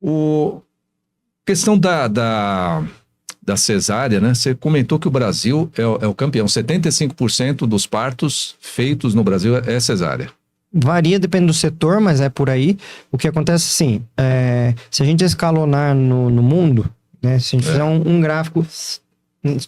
O questão da cesárea, né? Você comentou que o Brasil é o campeão. 75% dos partos feitos no Brasil é cesárea. Varia, depende do setor, mas é por aí. O que acontece, assim, se a gente escalonar no mundo, né? Se a gente fizer um gráfico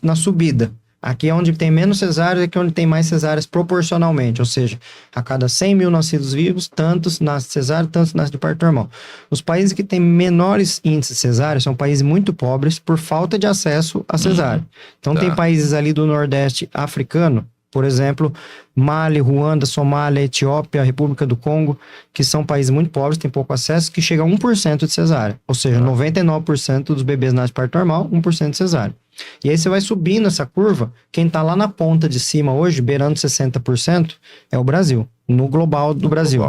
na subida, aqui é onde tem menos cesáreas, aqui é onde tem mais cesáreas proporcionalmente. Ou seja, a cada 100 mil nascidos vivos, tantos nascem de cesárea, tantos nascem de parto normal. Os países que têm menores índices de cesárea são países muito pobres por falta de acesso à cesárea. Então, tem países ali do Nordeste africano, por exemplo, Mali, Ruanda, Somália, Etiópia, República do Congo, que são países muito pobres, têm pouco acesso, que chega a 1% de cesárea. Ou seja, 99% dos bebês nascem de parto normal, 1% de cesárea. E aí você vai subindo essa curva, quem está lá na ponta de cima hoje, beirando 60%, é o Brasil, no global do Brasil,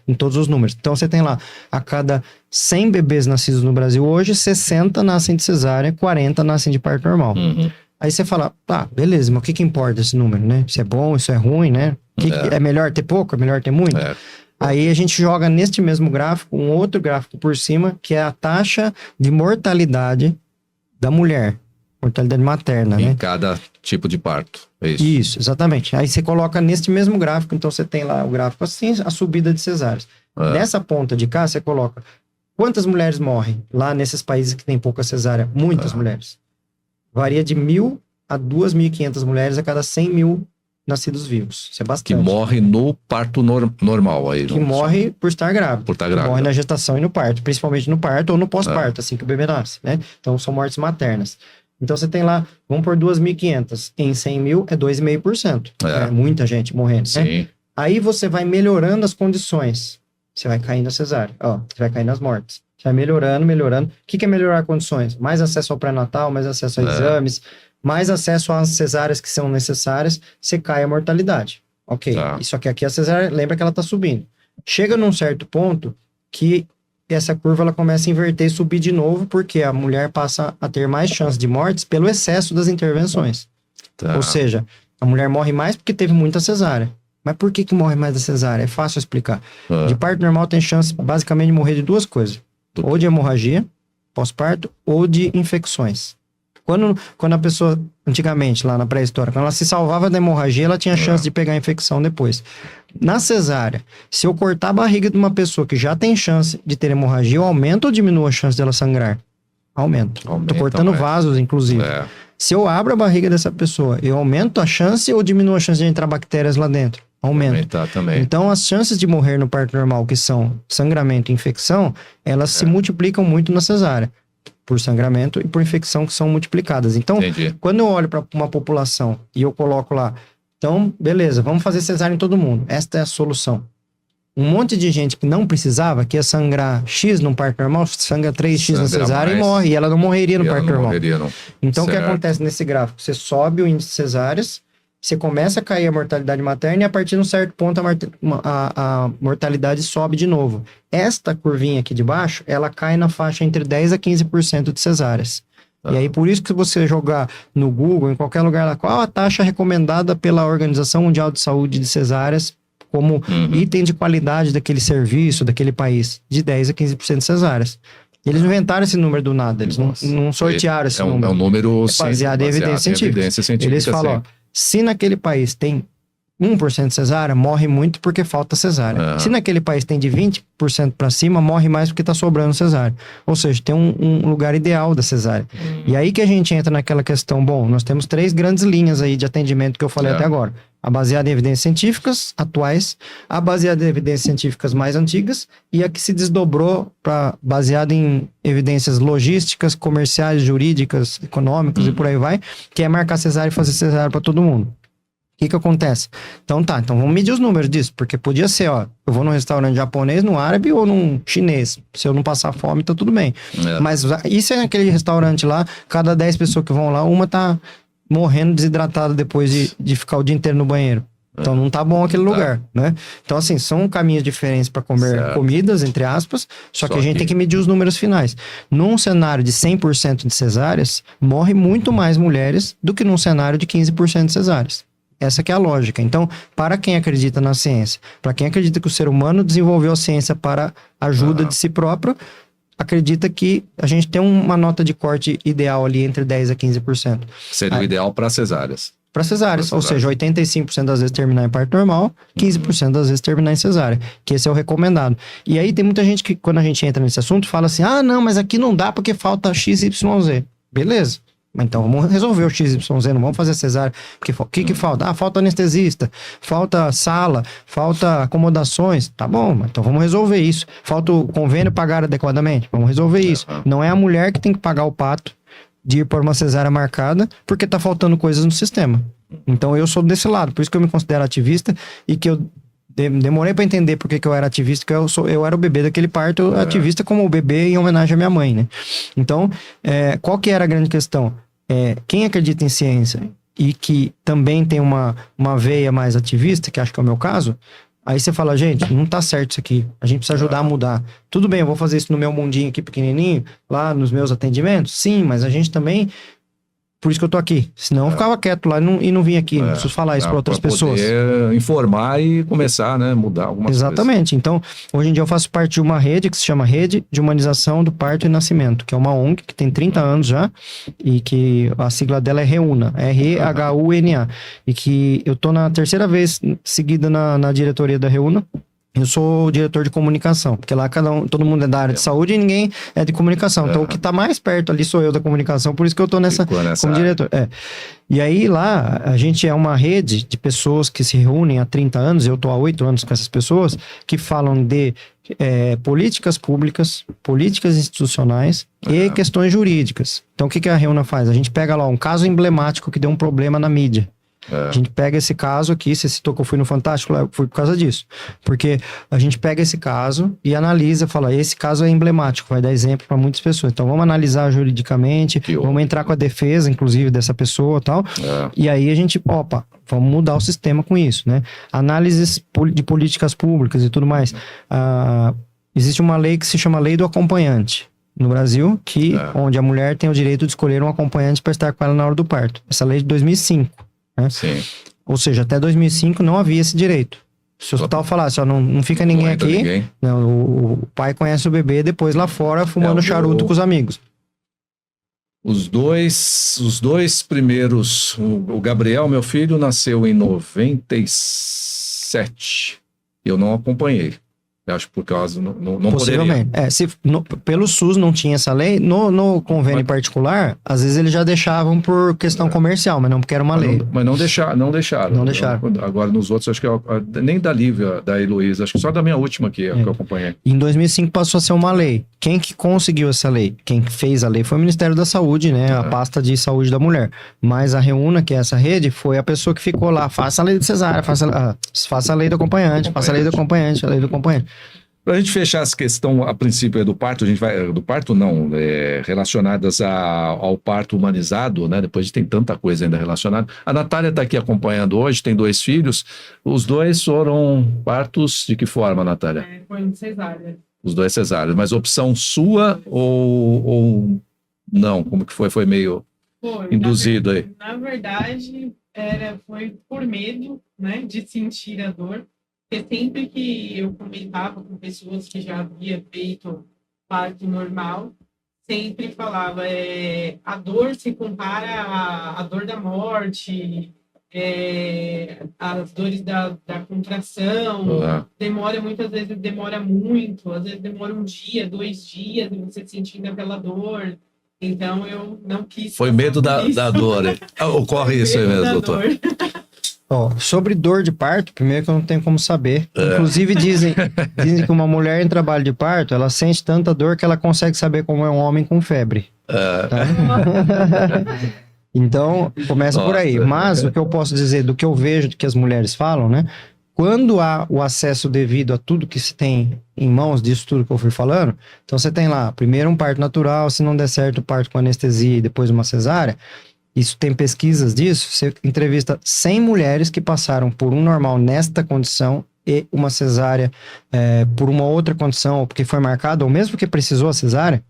em todos os números. Então você tem lá, a cada 100 bebês nascidos no Brasil hoje, 60 nascem de cesárea, 40 nascem de parto normal. Aí você fala, beleza, mas o que importa esse número, né? Se é bom, isso é ruim, né? É melhor ter pouco, é melhor ter muito? Aí a gente joga neste mesmo gráfico, um outro gráfico por cima, que é a taxa de mortalidade da mulher. Mortalidade materna, né? Em cada tipo de parto. É isso. Isso, exatamente. Aí você coloca neste mesmo gráfico, então você tem lá o gráfico assim, a subida de cesáreas. Nessa ponta de cá, você coloca quantas mulheres morrem lá nesses países que tem pouca cesárea? Muitas mulheres. Varia de 1.000 a 2.500 mulheres a cada 100 mil nascidos vivos. Isso é bastante. Que morre no parto normal. Aí, que morre por estar grávida. Por estar grávida. Morre na gestação e no parto. Principalmente no parto ou no pós-parto, assim que o bebê nasce, né? Então, são mortes maternas. Então, você tem lá, vamos por 2.500. Em 100 mil, é 2,5%. É muita gente morrendo, Sim. né? Aí, você vai melhorando as condições. Você vai caindo a cesárea. Você vai caindo as mortes. Você vai melhorando. O que é melhorar condições? Mais acesso ao pré-natal, mais acesso a exames, mais acesso às cesáreas que são necessárias, você cai a mortalidade. Ok. Isso aqui a cesárea, lembra que ela está subindo. Chega num certo ponto que essa curva ela começa a inverter e subir de novo, porque a mulher passa a ter mais chance de mortes pelo excesso das intervenções. Ou seja, a mulher morre mais porque teve muita cesárea. Mas por que morre mais da cesárea? É fácil explicar. De parto normal tem chance basicamente de morrer de duas coisas. Ou de hemorragia, pós-parto, ou de infecções. Quando a pessoa, antigamente, lá na pré-história, quando ela se salvava da hemorragia, ela tinha chance de pegar a infecção depois. Na cesárea, se eu cortar a barriga de uma pessoa que já tem chance de ter hemorragia, eu aumento ou diminuo a chance dela sangrar? Aumento. Tô cortando vasos, inclusive. Se eu abro a barriga dessa pessoa, eu aumento a chance ou diminuo a chance de entrar bactérias lá dentro? Aumenta. Também. Então, as chances de morrer no parto normal, que são sangramento e infecção, elas se multiplicam muito na cesárea. Por sangramento e por infecção que são multiplicadas. Então, quando eu olho para uma população e eu coloco lá, então, beleza, vamos fazer cesárea em todo mundo. Esta é a solução. Um monte de gente que não precisava, que ia sangrar X num parto normal, sangra 3X na cesárea e morre. E ela não morreria no parto normal. Então, o que acontece nesse gráfico? Você sobe o índice de cesáreas, você começa a cair a mortalidade materna e a partir de um certo ponto a mortalidade sobe de novo. Esta curvinha aqui de baixo, ela cai na faixa entre 10% a 15% de cesáreas. E aí, por isso que você jogar no Google, em qualquer lugar lá, qual a taxa recomendada pela Organização Mundial de Saúde de cesáreas como item de qualidade daquele serviço, daquele país? De 10% a 15% de cesáreas. Eles inventaram esse número do nada, eles não sortearam esse número. É um número baseado em evidência científica. Eles falam, se naquele país tem 1% de cesárea, morre muito porque falta cesárea. Se naquele país tem de 20% para cima, morre mais porque está sobrando cesárea. Ou seja, tem um lugar ideal da cesárea. E aí que a gente entra naquela questão, nós temos 3 grandes linhas aí de atendimento que eu falei até agora. A baseada em evidências científicas atuais, a baseada em evidências científicas mais antigas e a que se desdobrou para baseada em evidências logísticas, comerciais, jurídicas, econômicas e por aí vai, que é marcar cesárea e fazer cesárea para todo mundo. O que acontece? Então vamos medir os números disso, porque podia ser, eu vou num restaurante japonês, num árabe ou num chinês. Se eu não passar fome, tá tudo bem. Mas isso é naquele restaurante lá, cada 10 pessoas que vão lá, uma tá morrendo desidratada depois de ficar o dia inteiro no banheiro. Então não tá bom aquele lugar, né? Então assim, são caminhos diferentes para comer comidas, entre aspas, só que a gente tem que medir os números finais. Num cenário de 100% de cesáreas, morre muito mais mulheres do que num cenário de 15% de cesáreas. Essa que é a lógica. Então, para quem acredita na ciência, para quem acredita que o ser humano desenvolveu a ciência para a ajuda de si próprio, acredita que a gente tem uma nota de corte ideal ali entre 10% a 15%. Seria o ideal para cesáreas. Para cesáreas, ou seja, 85% das vezes terminar em parto normal, 15% das vezes terminar em cesárea, que esse é o recomendado. E aí tem muita gente que, quando a gente entra nesse assunto, fala assim, ah, não, mas aqui não dá porque falta XYZ. Beleza. Então vamos resolver o XYZ, não vamos fazer cesárea. Porque o que falta? Ah, falta anestesista, falta sala, falta acomodações. Tá bom, então vamos resolver isso. Falta o convênio pagar adequadamente, vamos resolver isso. Não é a mulher que tem que pagar o pato de ir por uma cesárea marcada, porque tá faltando coisas no sistema. Então eu sou desse lado, por isso que eu me considero ativista e que eu demorei para entender por que eu era ativista, porque eu era o bebê daquele parto, ativista como o bebê em homenagem à minha mãe, né? Então, qual que era a grande questão? Quem acredita em ciência e que também tem uma veia mais ativista, que acho que é o meu caso, aí você fala, gente, não tá certo isso aqui, a gente precisa ajudar a mudar. Tudo bem, eu vou fazer isso no meu mundinho aqui pequenininho, lá nos meus atendimentos? Sim, mas a gente também... Por isso que eu tô aqui. Senão eu ficava quieto lá e não vim aqui. Não preciso falar isso para outras pessoas. Poder informar e começar, né? Mudar algumas coisas. Exatamente. Então, hoje em dia eu faço parte de uma rede que se chama Rede de Humanização do Parto e Nascimento, que é uma ONG que tem 30 anos já e que a sigla dela é REUNA, REHUNA. E que eu tô na terceira vez seguida na diretoria da REUNA. Eu sou o diretor de comunicação, porque lá todo mundo é da área de saúde e ninguém é de comunicação. Então, o que está mais perto ali sou eu da comunicação, por isso que eu estou nessa como diretor. E aí, lá, a gente é uma rede de pessoas que se reúnem há 30 anos, eu estou há 8 anos com essas pessoas, que falam de políticas públicas, políticas institucionais e questões jurídicas. Então, o que a Reúna faz? A gente pega lá um caso emblemático que deu um problema na mídia. A gente pega esse caso aqui, você citou que eu fui no Fantástico, eu fui por causa disso. Porque a gente pega esse caso e analisa, fala, esse caso é emblemático, vai dar exemplo para muitas pessoas. Então vamos analisar juridicamente, vamos entrar com a defesa, inclusive, dessa pessoa e tal. E aí a gente, vamos mudar o sistema com isso, né? Análises de políticas públicas e tudo mais. Existe uma lei que se chama Lei do Acompanhante no Brasil, onde a mulher tem o direito de escolher um acompanhante para estar com ela na hora do parto. Essa lei é de 2005. Sim. Ou seja, até 2005 não havia esse direito. Se o hospital falasse, não fica ninguém aqui, não, o pai conhece o bebê, depois lá fora fumando charuto com os amigos. Os dois primeiros, o Gabriel, meu filho, nasceu em 97. Eu não acompanhei. Eu acho por causa, não possivelmente. Pelo SUS não tinha essa lei, no convênio particular, às vezes eles já deixavam por questão comercial, mas não porque era uma lei. Mas não deixaram. Não deixaram. Agora nos outros, acho que nem da Lívia, da Heloísa, acho que só da minha última que eu acompanhei. Em 2005 passou a ser uma lei. Quem que conseguiu essa lei? Quem fez a lei foi o Ministério da Saúde, né? A pasta de saúde da mulher. Mas a Reúna, que é essa rede, foi a pessoa que ficou lá, faça a lei de cesárea, faça a lei do acompanhante, faça a lei do acompanhante, a lei do acompanhante. Para a gente fechar essa questão, a princípio, do parto, a gente vai... Do parto, não. Relacionadas ao parto humanizado, né? Depois a gente tem tanta coisa ainda relacionada. A Natália está aqui acompanhando hoje, tem 2 filhos. Os 2 foram partos de que forma, Natália? Foi um cesárea. Os 2 cesáreos. Mas opção sua ou não? Como que foi? Foi meio induzido aí? Na verdade, foi por medo, né? De sentir a dor. Porque sempre que eu comentava com pessoas que já havia feito parto normal, sempre falava, a dor se compara à dor da morte, as dores da contração, muitas vezes demora muito, às vezes demora 1 dia, 2 dias, e você sentindo aquela dor. Então eu não quis... Foi medo da dor. Ocorre isso aí mesmo, doutor. Sobre dor de parto, primeiro que eu não tenho como saber. Inclusive dizem que uma mulher em trabalho de parto, ela sente tanta dor que ela consegue saber como é um homem com febre. Tá? Então, começa por aí. Mas o que eu posso dizer do que eu vejo, do que as mulheres falam, né? Quando há o acesso devido a tudo que se tem em mãos, disso tudo que eu fui falando, então você tem lá, primeiro um parto natural, se não der certo, parto com anestesia e depois uma cesárea. Isso tem pesquisas disso, você entrevista 100 mulheres que passaram por um normal nesta condição e uma cesárea por uma outra condição, ou porque foi marcado, ou mesmo porque precisou a cesárea,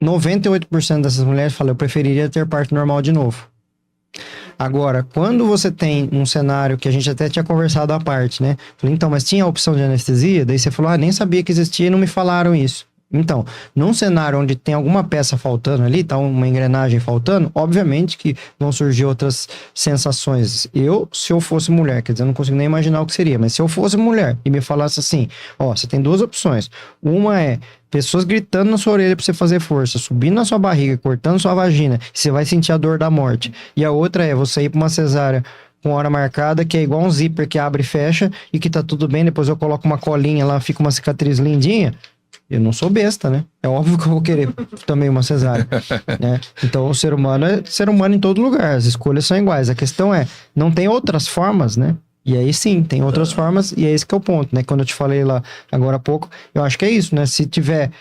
98% dessas mulheres falam, eu preferiria ter parto normal de novo. Agora, quando você tem um cenário que a gente até tinha conversado à parte, né? Falei, então, mas tinha a opção de anestesia? Daí você falou, nem sabia que existia e não me falaram isso. Então, num cenário onde tem alguma peça faltando ali, tá uma engrenagem faltando, obviamente que vão surgir outras sensações. Se eu fosse mulher, quer dizer, eu não consigo nem imaginar o que seria, mas se eu fosse mulher e me falasse assim, ó, você tem 2 opções. Uma é pessoas gritando na sua orelha pra você fazer força, subindo na sua barriga, cortando sua vagina, você vai sentir a dor da morte. E a outra é você ir pra uma cesárea com hora marcada, que é igual um zíper que abre e fecha e que tá tudo bem, depois eu coloco uma colinha lá, fica uma cicatriz lindinha. Eu não sou besta, né? É óbvio que eu vou querer também uma cesárea, né? Então, o ser humano é ser humano em todo lugar. As escolhas são iguais. A questão é, não tem outras formas, né? E aí sim, tem outras formas e é esse que é o ponto, né? Quando eu te falei lá agora há pouco, eu acho que é isso, né? Se tiver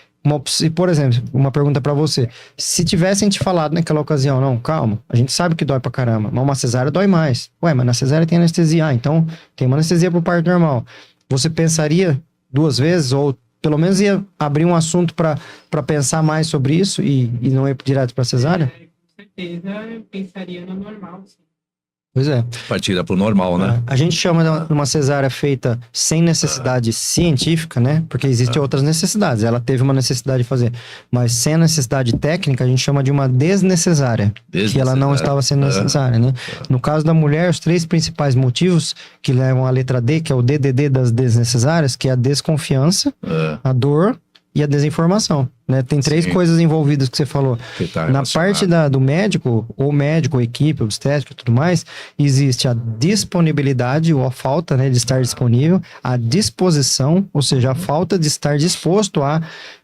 por exemplo, uma pergunta pra você. Se tivessem te falado naquela ocasião, não, calma, a gente sabe que dói pra caramba, mas uma cesárea dói mais. Ué, mas na cesárea tem anestesia. Ah, então tem uma anestesia pro parto normal. Você pensaria 2 vezes ou pelo menos ia abrir um assunto para pensar mais sobre isso e não ir direto para cesárea? Com certeza, eu pensaria no normal, sim. Pois é. Partida pro normal, né? A gente chama de uma cesárea feita sem necessidade científica, né? Porque existem outras necessidades. Ela teve uma necessidade de fazer. Mas sem a necessidade técnica, a gente chama de uma desnecessária. Que ela não estava sendo necessária, né? No caso da mulher, os 3 principais motivos que levam à letra D, que é o DDD das desnecessárias, que é a desconfiança, a dor e a desinformação, né? Tem 3 coisas envolvidas que você falou. Que tá na parte do médico, ou equipe, obstétrica e tudo mais, existe a disponibilidade ou a falta, né, de estar disponível, a disposição, ou seja, a falta de estar disposto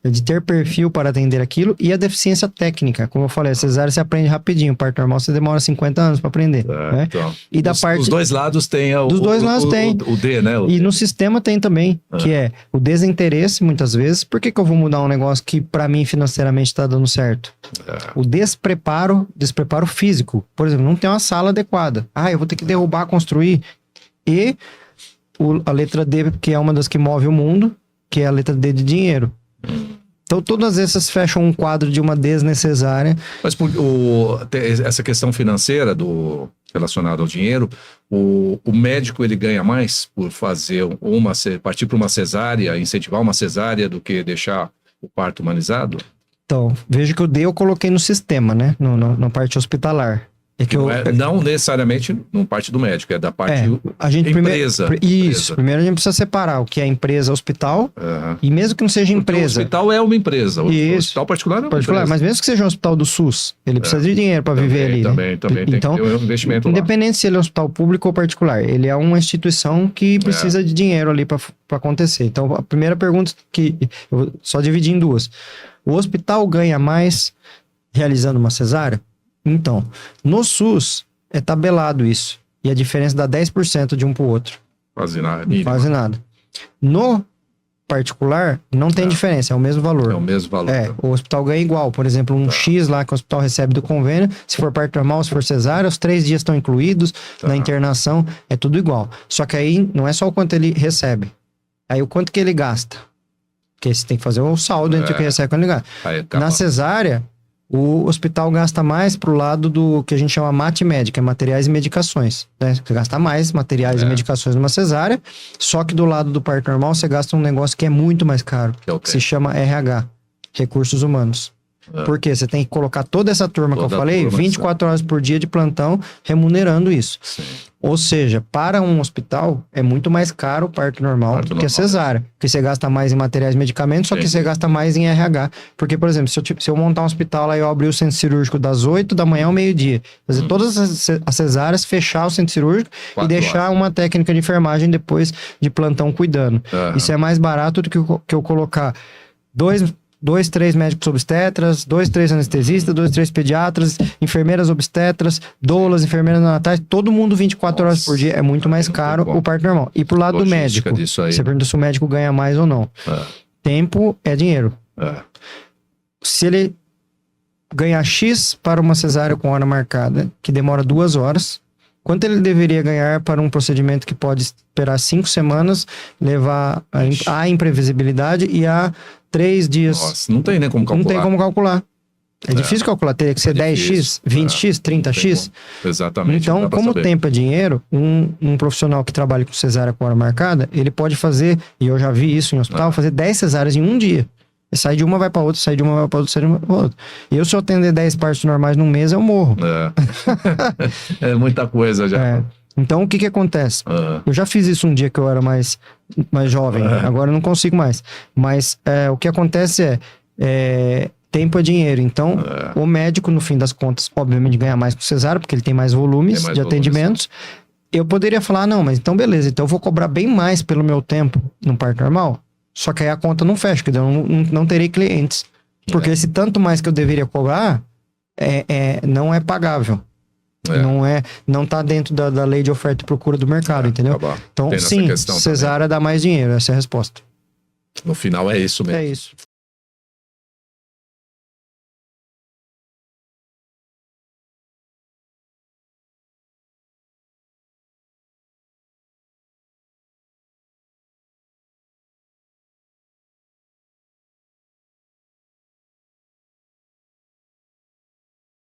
de ter perfil para atender aquilo, e a deficiência técnica. Como eu falei, a cesárea você aprende rapidinho, o parto normal você demora 50 anos para aprender. Né? Então, e da parte... Os 2 lados tem dos 2 lados tem. O D, né? E no sistema tem também, que é o desinteresse, muitas vezes. Por que eu vou mudar um negócio que para mim financeiramente está dando certo? O despreparo físico. Por exemplo, não tem uma sala adequada. Ah, eu vou ter que derrubar, construir. E a letra D, que é uma das que move o mundo, que é a letra D de dinheiro. Então, todas essas fecham um quadro de uma desnecessária. Mas essa questão financeira relacionada ao dinheiro, o médico ele ganha mais por fazer partir para uma cesárea, incentivar uma cesárea, do que deixar o parto humanizado? Então, veja que o D eu coloquei no sistema, né? Na parte hospitalar. É que não necessariamente na parte do médico, é da parte empresa. Primeiro a gente precisa separar o que é empresa hospital, e mesmo que não seja empresa. O hospital é uma empresa, o hospital particular é uma empresa. Mas mesmo que seja um hospital do SUS, ele precisa de dinheiro para viver ali. Também então, tem que ter um investimento independente se ele é um hospital público ou particular, ele é uma instituição que precisa de dinheiro ali para acontecer. Então, a primeira pergunta que eu vou só dividir em 2. O hospital ganha mais realizando uma cesárea? Então, no SUS é tabelado isso. E a diferença dá 10% de um para o outro. Quase nada. Quase nada. No particular, não tem diferença, é o mesmo valor. É o mesmo valor. O hospital ganha igual. Por exemplo, X lá que o hospital recebe do convênio, se for parto normal, se for cesárea, os 3 dias estão incluídos, na internação, é tudo igual. Só que aí não é só o quanto ele recebe. Aí o quanto que ele gasta. Porque você tem que fazer o saldo entre o que recebe e quando ele gasta. Na cesárea, o hospital gasta mais pro lado do que a gente chama mate médica, materiais e medicações, né? Você gasta mais materiais e medicações numa cesárea, só que do lado do parto normal você gasta um negócio que é muito mais caro, que se chama RH, Recursos Humanos. Porque você tem que colocar toda essa turma que eu falei, 24 horas por dia de plantão, remunerando isso. Sim. Ou seja, para um hospital, é muito mais caro o parto normal do que a cesárea. Porque você gasta mais em materiais e medicamentos, só que você gasta mais em RH. Porque, por exemplo, se eu montar um hospital lá e eu abrir o centro cirúrgico das 8 da manhã ao meio-dia, fazer todas as cesáreas, fechar o centro cirúrgico e deixar uma técnica de enfermagem depois de plantão cuidando. Isso é mais barato do que eu colocar 2, 3 médicos obstetras, 2, 3 anestesistas, 2, 3 pediatras, enfermeiras obstetras, doulas, enfermeiras neonatais, todo mundo 24 horas por dia. É muito mais caro o parto normal. E pro lado do médico, você pergunta se o médico ganha mais ou não. Tempo é dinheiro. Se ele ganhar X para uma cesárea com hora marcada, que demora 2 horas, quanto ele deveria ganhar para um procedimento que pode esperar 5 semanas, levar a imprevisibilidade e a 3 dias. Nossa, não tem nem como calcular. Não tem como calcular. É difícil calcular. Teria que ser 10x, 20x, 30x. Exatamente. Então, como o tempo é dinheiro, um profissional que trabalha com cesárea com hora marcada, ele pode fazer, e eu já vi isso em hospital, fazer 10 cesáreas em um dia. Sai de uma, vai pra outra, sai de uma, vai pra outra, sai de uma, vai pra outra. Eu, se eu atender 10 partos normais num mês, eu morro. É muita coisa já. É. Então, o que que acontece? Ah, Eu já fiz isso um dia que eu era mais jovem, agora eu não consigo mais. Mas o que acontece tempo é dinheiro. Então, o médico, no fim das contas, obviamente ganha mais com cesárea, porque ele tem mais volumes Tem mais de atendimentos. Eu poderia falar, não, mas então beleza, então eu vou cobrar bem mais pelo meu tempo no parto normal. Só que aí a conta não fecha, porque eu não terei clientes. Porque esse tanto mais que eu deveria cobrar não é pagável. Não tá dentro da lei de oferta e procura do mercado, entendeu? Acabar. Então, Tem nessa sim, questão cesárea dá mais dinheiro, essa é a resposta. No final é isso mesmo. É isso.